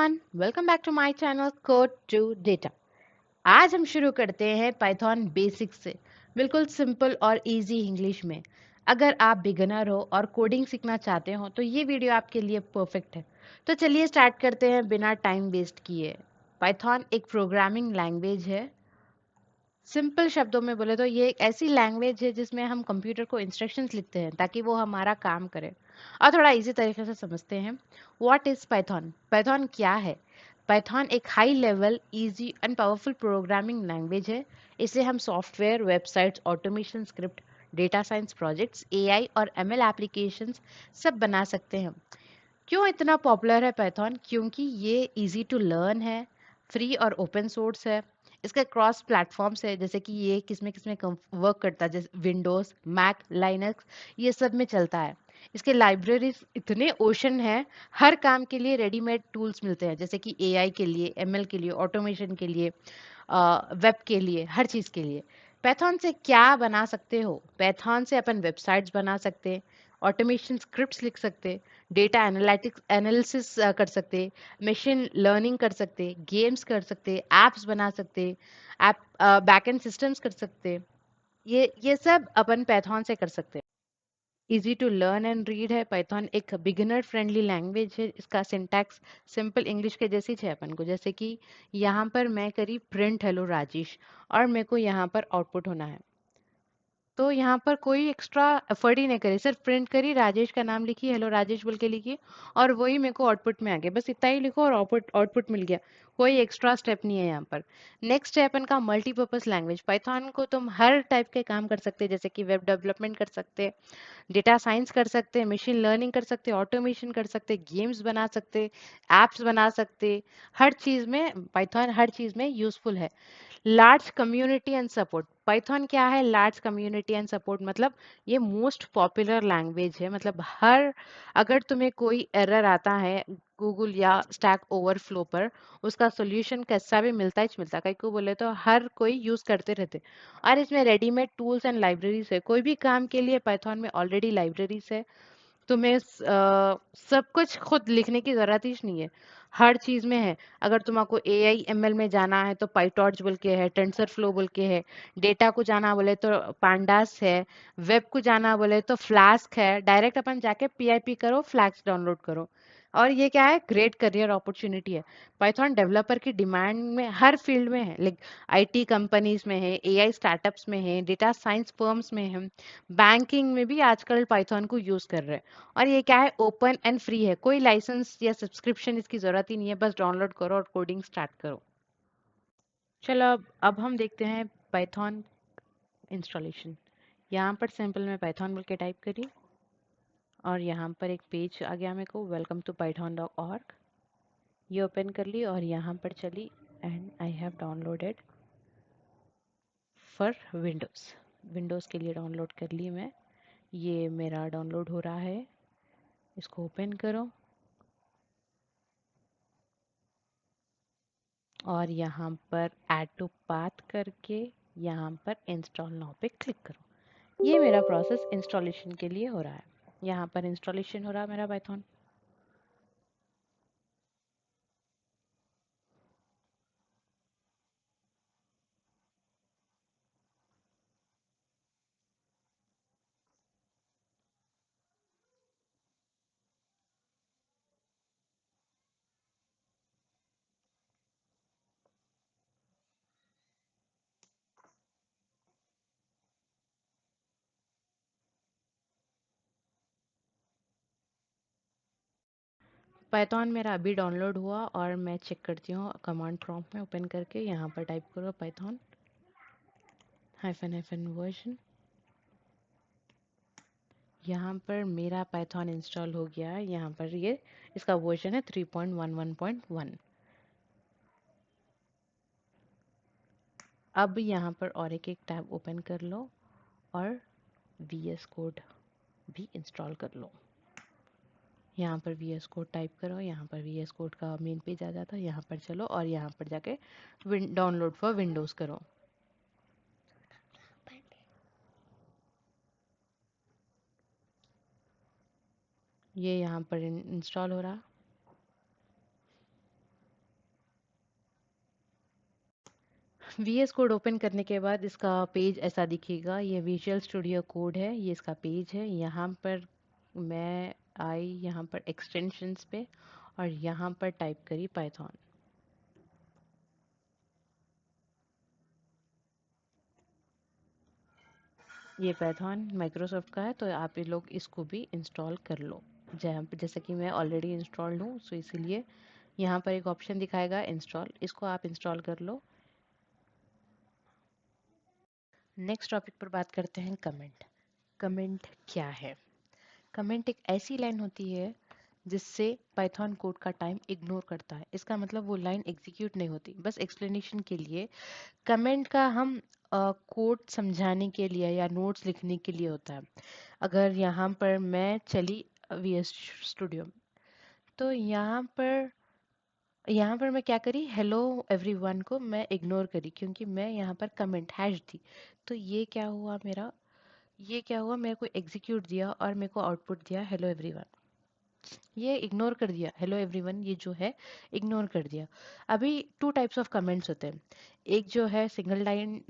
Everyone, welcome back to my channel code to data. आज हम शुरू करते हैं पाइथन बेसिक्स से, बिल्कुल सिंपल और इजी इंग्लिश में। अगर आप बिगिनर हो और कोडिंग सीखना चाहते हो तो ये वीडियो आपके लिए परफेक्ट है। तो चलिए स्टार्ट करते हैं बिना टाइम वेस्ट किए। पाइथन एक प्रोग्रामिंग लैंग्वेज है। सिंपल शब्दों में बोले तो ये एक ऐसी लैंग्वेज है जिसमें हम कंप्यूटर को इंस्ट्रक्शंस लिखते हैं ताकि वो हमारा काम करे। और थोड़ा इजी तरीके से समझते हैं। What is Python? पाइथन क्या है? पाइथन एक high level easy and powerful programming language है। इसे हम software, websites, automation script, data science projects, AI और एमएल एप्लीकेशंस सब बना सकते हैं। क्यों इतना पॉपुलर है पाइथन? क्योंकि ये इजी टू लर्न है, फ्री और ओपन सोर्स है। इसका क्रॉस प्लेटफॉर्म्स है, जैसे कि ये किसमें किसमें वर्क करता है, जैसे विंडोज, मैक, लाइनक्स, ये सब में चलता है। इसके लाइब्रेरीज इतने ओशन है। हर काम के लिए रेडीमेड टूल्स मिलते हैं, जैसे कि एआई के लिए, एमएल के लिए, ऑटोमेशन के लिए, वेब के लिए, हर चीज़ के लिए। पैथॉन से क्या बना सकते हो? पैथॉन से अपन वेबसाइट्स बना सकते, ऑटोमेशन स्क्रिप्ट्स लिख सकते, डेटा एनालिटिक्स एनालिसिस कर सकते, मशीन लर्निंग कर सकते, गेम्स कर सकते, एप्स बना सकते, ऐप बैकएंड सिस्टम्स कर सकते। ये सब अपन पैथॉन से कर सकते हैं। Easy to learn and read है। पाइथन एक बिगिनर फ्रेंडली लैंग्वेज है। इसका सिंटैक्स सिंपल इंग्लिश के जैसी है अपन को, जैसे कि यहाँ पर मैं करी प्रिंट हेलो राजेश और मेरे को यहाँ पर आउटपुट होना है। तो यहाँ पर कोई एक्स्ट्रा एफर्ट ही नहीं करी, सिर्फ प्रिंट करी, राजेश का नाम लिखी, हेलो राजेश बोल के लिखी, और वही मेरे को आउटपुट में आ गया। बस इतना ही लिखो और आउटपुट आउटपुट मिल गया। कोई एक्स्ट्रा स्टेप नहीं है यहाँ पर। नेक्स्ट है अपन का मल्टीपर्पज लैंग्वेज। पाइथन को तुम हर टाइप के काम कर सकते हैं, जैसे कि वेब डेवलपमेंट कर सकते हैं, डेटा साइंस कर सकते हैं, मशीन लर्निंग कर सकते हैं, ऑटोमेशन कर सकते हैं, गेम्स बना सकते, एप्स बना सकते। हर चीज में पाइथन हर चीज में यूजफुल है। Large community and support. Python क्या है? लार्ज कम्युनिटी एंड सपोर्ट मतलब ये मोस्ट पॉपुलर लैंग्वेज है। मतलब हर, अगर तुम्हें कोई एरर आता है गूगल या स्टैक ओवरफ्लो पर, उसका सोल्यूशन कैसा भी मिलता है, मिलता है, कहीं को बोले तो हर कोई यूज करते रहते। और इसमें रेडीमेड टूल्स एंड लाइब्रेरीज है। कोई भी काम के लिए पाइथन में ऑलरेडी लाइब्रेरीज है। तुम्हें सब कुछ खुद लिखने की जरूरत ही नहीं है। हर चीज में है। अगर तुमको एआई एमएल में जाना है तो पाइटॉर्च बोल के है, टेंसर फ्लो बोल के है। डेटा को जाना बोले तो पांडास है। वेब को जाना बोले तो फ्लास्क है। डायरेक्ट अपन जाके पीआईपी करो, फ्लैक्स डाउनलोड करो। और ये क्या है? ग्रेट करियर अपॉर्चुनिटी है। पाइथन डेवलपर की डिमांड में हर फील्ड में है, लाइक आईटी कंपनीज में है, एआई स्टार्टअप्स में है, डेटा साइंस फर्म्स में है, बैंकिंग में भी आजकल पाइथन को यूज कर रहे हैं। और ये क्या है? ओपन एंड फ्री है। कोई लाइसेंस या सब्सक्रिप्शन इसकी जरूरत ही नहीं है। बस डाउनलोड करो और कोडिंग स्टार्ट करो। चलो अब हम देखते हैं पाइथन इंस्टॉलेशन। यहाँ पर सिंपल में पाइथन बोल के टाइप करी और यहाँ पर एक पेज आ गया मेरे को, वेलकम टू python.org। ये ओपन कर ली और यहाँ पर चली and I have downloaded for Windows. Windows के लिए डाउनलोड कर ली मैं। ये मेरा डाउनलोड हो रहा है। इसको ओपन करो और यहाँ पर ऐड टू पाथ करके यहाँ पर इंस्टॉल नाउ पे क्लिक करो। ये मेरा प्रोसेस इंस्टॉलेशन के लिए हो रहा है। यहाँ पर इंस्टॉलेशन हो रहा है मेरा पाइथन। पाइथन मेरा अभी डाउनलोड हुआ और मैं चेक करती हूँ कमांड प्रॉम्प्ट में ओपन करके। यहाँ पर टाइप करो पाइथन हाइफन वर्जन। यहाँ पर मेरा पाइथन इंस्टॉल हो गया है। यहाँ पर ये इसका वर्जन है 3.11.1। अब यहाँ पर और एक टैब ओपन कर लो और VS कोड भी इंस्टॉल कर लो। यहाँ पर VS कोड टाइप करो। यहाँ पर VS कोड का मेन पेज आ जाता है। यहाँ पर चलो और यहाँ पर जाके डाउनलोड फॉर विंडोज़ करो। ये यहाँ पर इंस्टॉल हो रहा। वीएस कोड ओपन करने के बाद इसका पेज ऐसा दिखेगा। ये विजुअल स्टूडियो कोड है, ये इसका पेज है। यहाँ पर मैं आई यहाँ पर एक्सटेंशंस पे और यहाँ पर टाइप करी पाइथन। ये पाइथन माइक्रोसॉफ्ट का है, तो आप ये लोग इसको भी इंस्टॉल कर लो। जैसे कि मैं ऑलरेडी इंस्टॉल्ड हूँ, सो इसीलिए यहाँ पर एक ऑप्शन दिखाएगा इंस्टॉल, इसको आप इंस्टॉल कर लो। नेक्स्ट टॉपिक पर बात करते हैं कमेंट। कमेंट क्या है? कमेंट एक ऐसी लाइन होती है जिससे पाइथन कोड का टाइम इग्नोर करता है। इसका मतलब वो लाइन एग्जीक्यूट नहीं होती। बस एक्सप्लेनेशन के लिए, कमेंट का हम कोड समझाने के लिए या नोट्स लिखने के लिए होता है। अगर यहाँ पर मैं चली वीएस स्टूडियो, तो यहाँ पर मैं क्या करी, हेलो एवरीवन को मैं इग्नोर करी क्योंकि मैं यहाँ पर कमेंट हैश थी। तो ये क्या हुआ, मेरे को एग्जीक्यूट दिया और मेरे को आउटपुट दिया हेलो एवरीवन। ये इग्नोर कर दिया, हेलो एवरीवन ये जो है इग्नोर कर दिया। अभी टू टाइप्स ऑफ कमेंट्स होते हैं। एक जो है सिंगल लाइन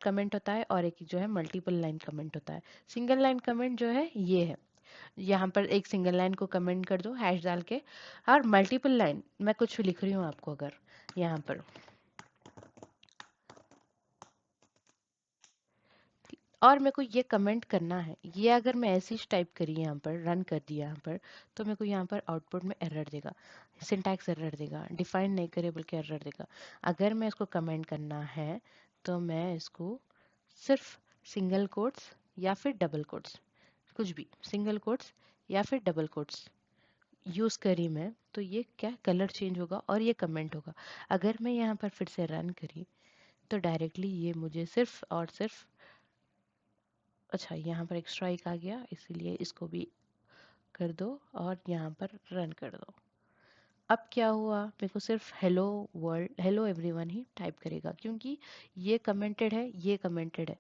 कमेंट होता है और एक जो है मल्टीपल लाइन कमेंट होता है। सिंगल लाइन कमेंट जो है ये है, यहाँ पर एक सिंगल लाइन को कमेंट कर दो हैश डाल के। और मल्टीपल लाइन, मैं कुछ लिख रही हूँ आपको, अगर यहाँ पर और मेरे को ये कमेंट करना है, ये अगर मैं ऐसे ही टाइप करी यहाँ पर, रन कर दिया यहाँ पर, तो मेरे को यहाँ पर आउटपुट में एरर देगा, सिंटैक्स एरर देगा, डिफाइन नहीं करे बोल के एरर देगा। अगर मैं इसको कमेंट करना है तो मैं इसको सिर्फ सिंगल कोट्स या फिर डबल कोट्स, कुछ भी, सिंगल कोट्स या फिर डबल कोट्स यूज़ करी मैं, तो ये क्या कलर चेंज होगा और ये कमेंट होगा। अगर मैं यहाँ पर फिर से रन करी तो डायरेक्टली ये मुझे सिर्फ और सिर्फ, अच्छा यहाँ पर एक स्ट्राइक आ गया, इसीलिए इसको भी कर दो और यहाँ पर रन कर दो। अब क्या हुआ, मेरे को सिर्फ हेलो वर्ल्ड, हेलो एवरीवन ही टाइप करेगा क्योंकि ये कमेंटेड है, ये कमेंटेड है,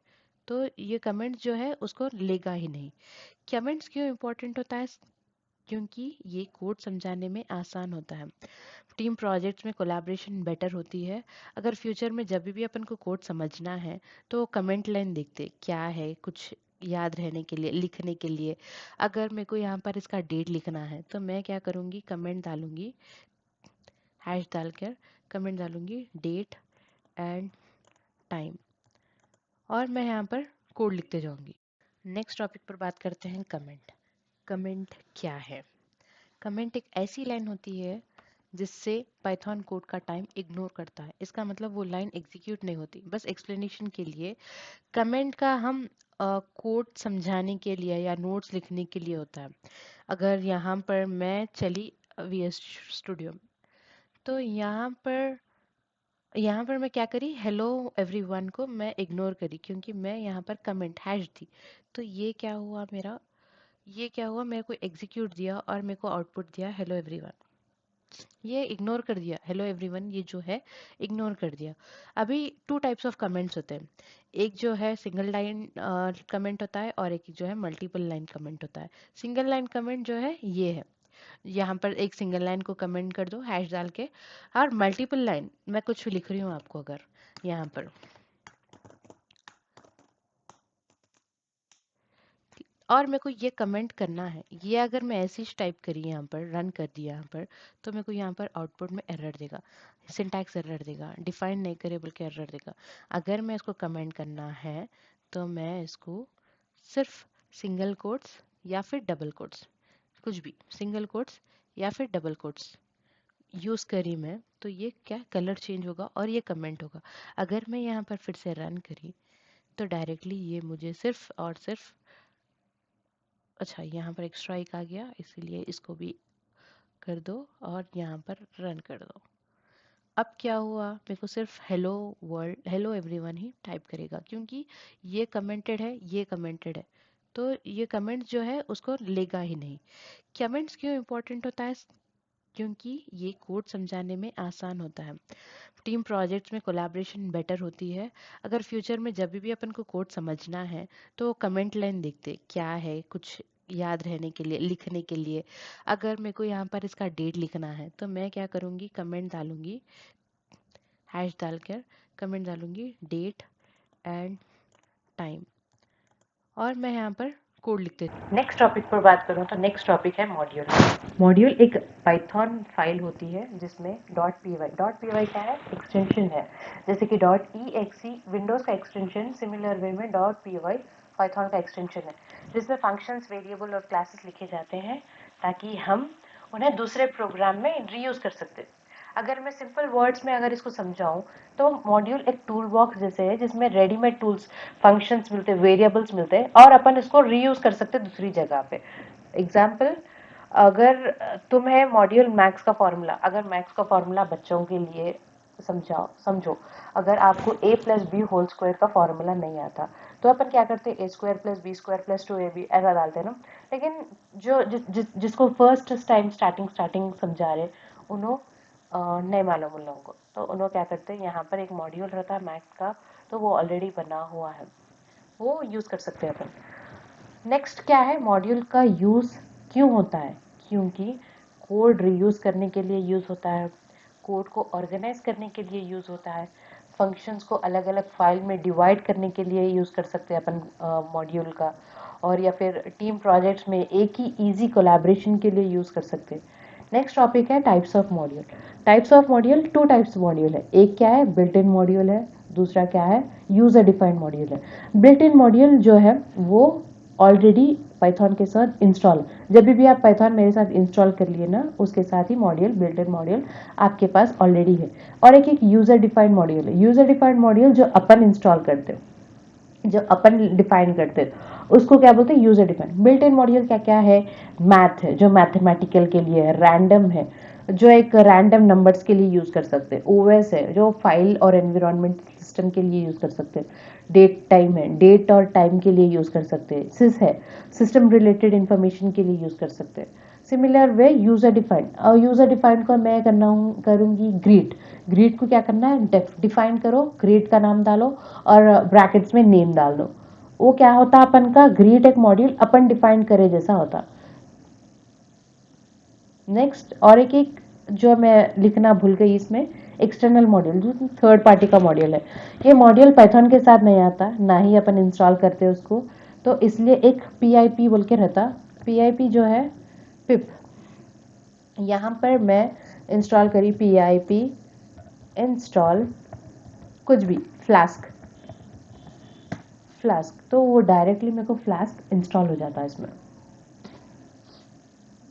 तो ये कमेंट जो है उसको लेगा ही नहीं। कमेंट्स क्यों इम्पोर्टेंट होता है? क्योंकि ये कोड समझाने में आसान होता है। टीम प्रोजेक्ट्स में कोलैबोरेशन बेटर होती है। अगर फ्यूचर में जब भी अपन को कोड समझना है तो कमेंट लाइन देखते क्या है, कुछ याद रहने के लिए, लिखने के लिए। अगर मेरे को यहाँ पर इसका डेट लिखना है तो मैं क्या करूँगी, कमेंट डालूंगी, हैश डालकर कमेंट डालूंगी डेट एंड टाइम, और मैं यहाँ पर कोड लिखते जाऊंगी। नेक्स्ट टॉपिक पर बात करते हैं कमेंट। कमेंट क्या है? कमेंट एक ऐसी लाइन होती है जिससे पाइथन कोड का टाइम इग्नोर करता है। इसका मतलब वो लाइन एग्जीक्यूट नहीं होती। बस एक्सप्लेनेशन के लिए, कमेंट का हम कोड समझाने के लिए या नोट्स लिखने के लिए होता है। अगर यहाँ पर मैं चली वीएस स्टूडियो, तो यहाँ पर मैं क्या करी, हेलो एवरीवन को मैं इग्नोर करी क्योंकि मैं यहाँ पर कमेंट हैश थी। तो ये क्या हुआ, मेरे को एग्जीक्यूट दिया और मेरे को आउटपुट दिया हेलो एवरीवन। ये इग्नोर कर दिया, हेलो एवरीवन ये जो है इग्नोर कर दिया। अभी टू टाइप्स ऑफ कमेंट्स होते हैं। एक जो है सिंगल लाइन कमेंट होता है और एक जो है मल्टीपल लाइन कमेंट होता है। सिंगल लाइन कमेंट जो है ये है, यहाँ पर एक सिंगल लाइन को कमेंट कर दो हैश डाल के। और मल्टीपल लाइन, मैं कुछ लिख रही हूँ आपको, अगर यहाँ पर और मेरे को ये कमेंट करना है, ये अगर मैं ऐसे ही टाइप करी यहाँ पर, रन कर दिया यहाँ पर, तो मेरे को यहाँ पर आउटपुट में एरर देगा, सिंटैक्स एरर देगा, डिफाइन नहीं करे बोल के एरर देगा। अगर मैं इसको कमेंट करना है तो मैं इसको सिर्फ सिंगल कोट्स या फिर डबल कोट्स, कुछ भी, सिंगल कोट्स या फिर डबल कोट्स यूज़ करी मैं, तो ये क्या कलर चेंज होगा और ये कमेंट होगा। अगर मैं यहाँ पर फिर से रन करी तो डायरेक्टली ये मुझे सिर्फ और सिर्फ, अच्छा यहाँ पर एक स्ट्राइक आ गया, इसीलिए इसको भी कर दो और यहाँ पर रन कर दो। अब क्या हुआ, मेरे को सिर्फ हेलो वर्ल्ड, हेलो एवरीवन ही टाइप करेगा क्योंकि ये कमेंटेड है, ये कमेंटेड है, तो ये कमेंट जो है उसको लेगा ही नहीं। कमेंट्स क्यों इम्पोर्टेंट होता है? क्योंकि ये कोड समझाने में आसान होता है। टीम प्रोजेक्ट्स में कोलैबोरेशन बेटर होती है। अगर फ्यूचर में जब भी अपन को कोड समझना है तो कमेंट लाइन देखते क्या है, कुछ याद रहने के लिए, लिखने के लिए। अगर मेरे को यहाँ पर इसका डेट लिखना है तो मैं क्या करूँगी, कमेंट डालूंगी, हैश डालकर कमेंट डालूंगी डेट एंड टाइम और मैं यहाँ पर कोड लिख देती हूँ। नेक्स्ट टॉपिक पर बात करूँ तो नेक्स्ट टॉपिक है मॉड्यूल। मॉड्यूल एक पाइथन फाइल होती है जिसमें .py क्या है, एक्सटेंशन है, जैसे कि .exe विंडोज का एक्सटेंशन, सिमिलर वे में .py पाइथन का एक्सटेंशन है, जिसमें फंक्शंस, वेरिएबल और क्लासेस लिखे जाते हैं ताकि हम उन्हें दूसरे प्रोग्राम में रीयूज कर सकते हैं। अगर मैं सिंपल वर्ड्स में अगर इसको समझाऊं तो मॉड्यूल एक टूल बॉक्स जैसे है जिसमें रेडीमेड टूल्स, फंक्शंस मिलते हैं, वेरिएबल्स मिलते हैं और अपन इसको रीयूज कर सकते हैं दूसरी जगह पे। एग्जाम्पल, अगर तुम्हें मॉड्यूल मैथ्स का फॉर्मूला, अगर मैथ्स का फॉर्मूला बच्चों के लिए समझो, अगर आपको a plus B whole square का फॉर्मूला नहीं आता तो अपन क्या करते हैं, a square plus B square plus 2ab ऐसा डालते हैं ना। लेकिन जो जिसको फर्स्ट टाइम स्टार्टिंग समझा रहे उन्हों नहीं मालूम उन लोगों को, तो उन्होंने क्या करते हैं, यहाँ पर एक मॉड्यूल रहता है मैथ्स का, तो वो ऑलरेडी बना हुआ है, वो यूज़ कर सकते हैं अपन। नेक्स्ट क्या है, मॉड्यूल का यूज़ क्यों होता है, क्योंकि कोड रीयूज़ करने के लिए यूज़ होता है, कोड को ऑर्गेनाइज करने के लिए यूज़ होता है, फंक्शंस को अलग अलग फाइल में डिवाइड करने के लिए यूज़ कर सकते हैं अपन मॉड्यूल का, और या फिर टीम प्रोजेक्ट्स में एक ही ईजी कोलैबोरेशन के लिए यूज़ कर सकते हैं। नेक्स्ट टॉपिक है types of module. Types of module, two types module है, एक क्या है बिल्ट इन मॉड्यूल है, दूसरा क्या है यूजर डिफाइंड मॉड्यूल है। बिल्ट इन मॉड्यूल जो है वो ऑलरेडी पाइथन के साथ इंस्टॉल, जब भी आप पाइथन मेरे साथ इंस्टॉल कर लिए ना उसके साथ ही मॉड्यूल, बिल्ट इन मॉड्यूल आपके पास ऑलरेडी है। और एक यूजर डिफाइंड मॉड्यूल है, यूजर डिफाइंड मॉड्यूल जो अपन इंस्टॉल करते हैं, जो अपन डिफाइन करते हैं उसको क्या बोलते हैं, user defined. Built in module क्या क्या है, मैथ है जो मैथमेटिकल के लिए है, रैंडम है जो एक रैंडम नंबर्स के लिए यूज कर सकते हैं, ओएस है जो फाइल और एनवायरनमेंट सिस्टम के लिए यूज कर सकते हैं, डेट टाइम है डेट और टाइम के लिए यूज कर सकते हैं, सिस है सिस्टम रिलेटेड इंफॉर्मेशन के लिए यूज कर सकते हैं। सिमिलर वे यूजर डिफाइंड, और यूजर डिफाइंड को मैं करूंगी ग्रीट। ग्रीट को क्या करना है, डिफाइन करो, ग्रीट का नाम डालो और ब्रैकेट्स में नेम डाल दो। वो क्या होता है, अपन का ग्रीट एक मॉड्यूल अपन डिफाइन करे जैसा होता। नेक्स्ट और एक जो मैं लिखना भूल गई इसमें, एक्सटर्नल मॉड्यूल जो थर्ड पार्टी का मॉड्यूल है। ये मॉड्यूल पाइथन के साथ नहीं आता, ना ही अपन इंस्टॉल करते उसको, तो इसलिए एक PIP बोल के रहता। PIP जो है पिप, यहाँ पर मैं इंस्टॉल करी PIP इंस्टॉल कुछ भी फ्लास्क, तो वो डायरेक्टली मेरे को फ्लास्क इंस्टॉल हो जाता है इसमें।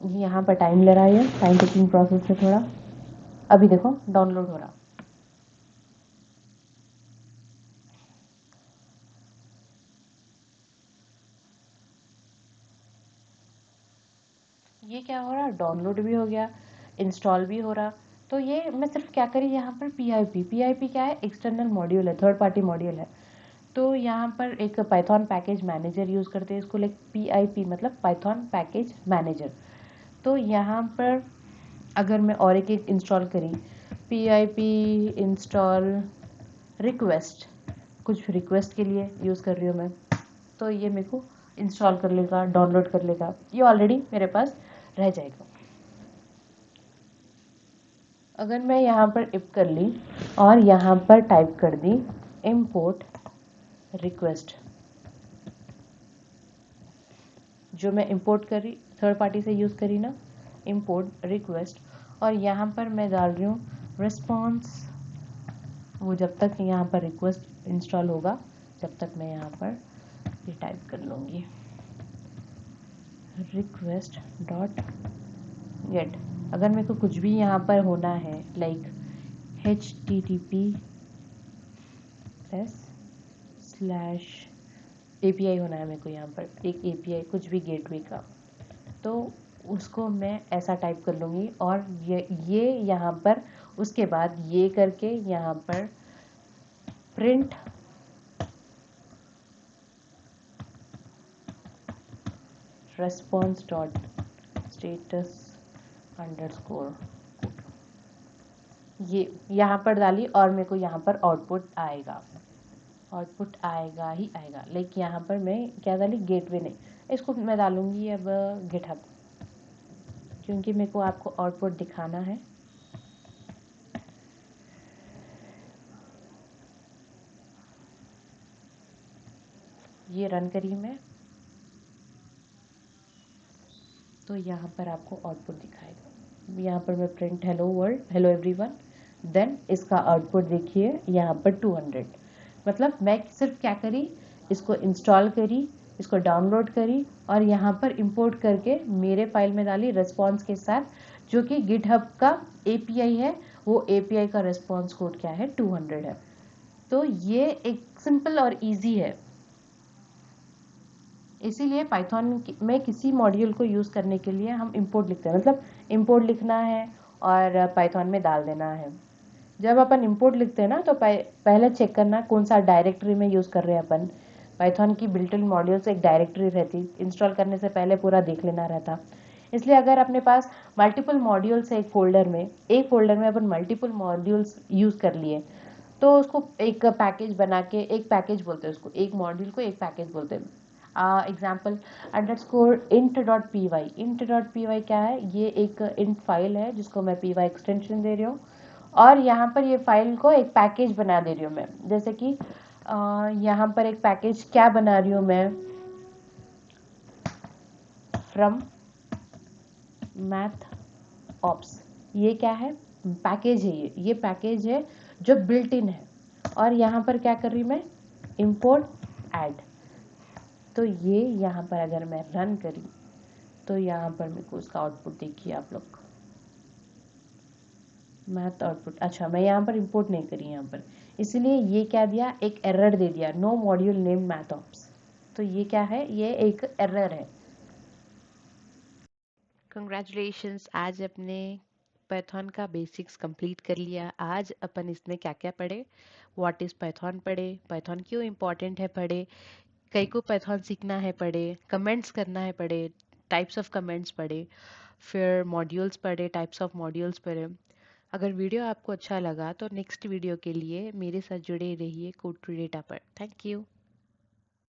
यहाँ पर टाइम ले रहा है, ये टाइम टेकिंग प्रोसेस है थोड़ा, अभी देखो डाउनलोड हो रहा। ये क्या हो रहा, डाउनलोड भी हो गया, इंस्टॉल भी हो रहा। तो ये मैं सिर्फ क्या करी यहाँ पर PIP क्या है, एक्सटर्नल मॉड्यूल है, थर्ड पार्टी मॉड्यूल है। तो यहाँ पर एक पाइथन पैकेज मैनेजर यूज़ करते हैं इसको, लाइक PIP मतलब पाइथन पैकेज मैनेजर। तो यहाँ पर अगर मैं और एक इंस्टॉल करी, PIP इंस्टॉल रिक्वेस्ट, कुछ रिक्वेस्ट के लिए यूज़ कर रही हूँ मैं, तो ये मेरे को इंस्टॉल कर लेगा, डाउनलोड कर लेगा, ये ऑलरेडी मेरे पास रह जाएगा। अगर मैं यहाँ पर इफ कर ली और यहाँ पर टाइप कर दी import रिक्वेस्ट, जो मैं इंपोर्ट करी थर्ड पार्टी से यूज़ करी ना, इंपोर्ट रिक्वेस्ट, और यहाँ पर मैं डाल रही हूँ रिस्पॉन्स। वो जब तक यहाँ पर रिक्वेस्ट इंस्टॉल होगा जब तक मैं यहाँ पर ये टाइप कर लूँगी रिक्वेस्ट डॉट गेट। अगर मेरे को कुछ भी यहाँ पर होना है लाइक https/API होना है मेरे को, यहाँ पर एक API कुछ भी गेटवे का, तो उसको मैं ऐसा टाइप कर लूँगी और ये यहाँ पर उसके बाद ये करके यहाँ पर print response dot status underscore, ये यहाँ पर डाली और मेरे को यहाँ पर आउटपुट आएगा, आउटपुट आएगा ही आएगा। लाइक यहाँ पर मैं क्या डाली, गेटवे नहीं, इसको मैं डालूँगी अब गिटहब, क्योंकि मेरे को आपको आउटपुट दिखाना है। ये रन करी मैं, तो यहाँ पर आपको आउटपुट दिखाएगा। यहाँ पर मैं print hello world, hello everyone, then इसका आउटपुट देखिए यहाँ पर 200। मतलब मैं सिर्फ क्या करी, इसको इंस्टॉल करी, इसको डाउनलोड करी और यहाँ पर इंपोर्ट करके मेरे फाइल में डाली रिस्पॉन्स के साथ, जो कि गिटहब का एपीआई है। वो एपीआई का रिस्पॉन्स कोड क्या है, 200 है। तो ये एक सिंपल और इजी है। इसीलिए पाइथन में किसी मॉड्यूल को यूज़ करने के लिए हम इंपोर्ट लिखते हैं, मतलब इंपोर्ट लिखना है और पाइथन में डाल देना है। जब अपन इंपोर्ट लिखते हैं ना, तो पहले चेक करना कौन सा डायरेक्टरी में यूज़ कर रहे हैं अपन। पाइथन की बिल्ट इन मॉड्यूल्स एक डायरेक्टरी रहती, इंस्टॉल करने से पहले पूरा देख लेना रहता। इसलिए अगर अपने पास मल्टीपल मॉड्यूल्स है एक फोल्डर में अपन मल्टीपल मॉड्यूल्स यूज़ कर लिए, तो उसको एक पैकेज बना के, एक पैकेज बोलते हैं उसको, एक मॉड्यूल को एक पैकेज बोलते हैं। एग्जाम्पल अंडरस्कोर int.py क्या है, ये एक इंट फाइल है जिसको मैं py एक्सटेंशन दे रही हूँ और यहाँ पर ये फाइल को एक पैकेज बना दे रही हूँ मैं। जैसे कि यहाँ पर एक पैकेज क्या बना रही हूँ मैं, फ्रॉम मैथ ऑप्स। ये क्या है, पैकेज है। ये पैकेज है जो बिल्ट इन है। और यहाँ पर क्या कर रही मैं, इंपोर्ट ऐड। तो ये यहाँ पर अगर मैं रन करी तो यहाँ पर मेरे को उसका आउटपुट देखिए आप लोग, मैथ आउटपुट। अच्छा, मैं यहाँ पर इंपोर्ट नहीं करी यहाँ पर, इसलिए ये क्या दिया, एक एरर दे दिया, no module name math ops. तो ये क्या है, ये एक एरर है। कंग्रेचुलेशंस, आज अपने पाइथन का बेसिक्स कंप्लीट कर लिया। आज अपन इसमें क्या क्या पढ़े, व्हाट इज़ पाइथन पढ़े, पाइथन क्यों इम्पोर्टेंट है पढ़े, कई को पाइथन सीखना है पढ़े, कमेंट्स करना है पढ़े, टाइप्स ऑफ कमेंट्स पढ़े, फिर मॉड्यूल्स पढ़े, टाइप्स ऑफ मॉड्यूल्स पढ़े। अगर वीडियो आपको अच्छा लगा तो नेक्स्ट वीडियो के लिए मेरे साथ जुड़े रहिए कोड टू डेटा पर। Thank you.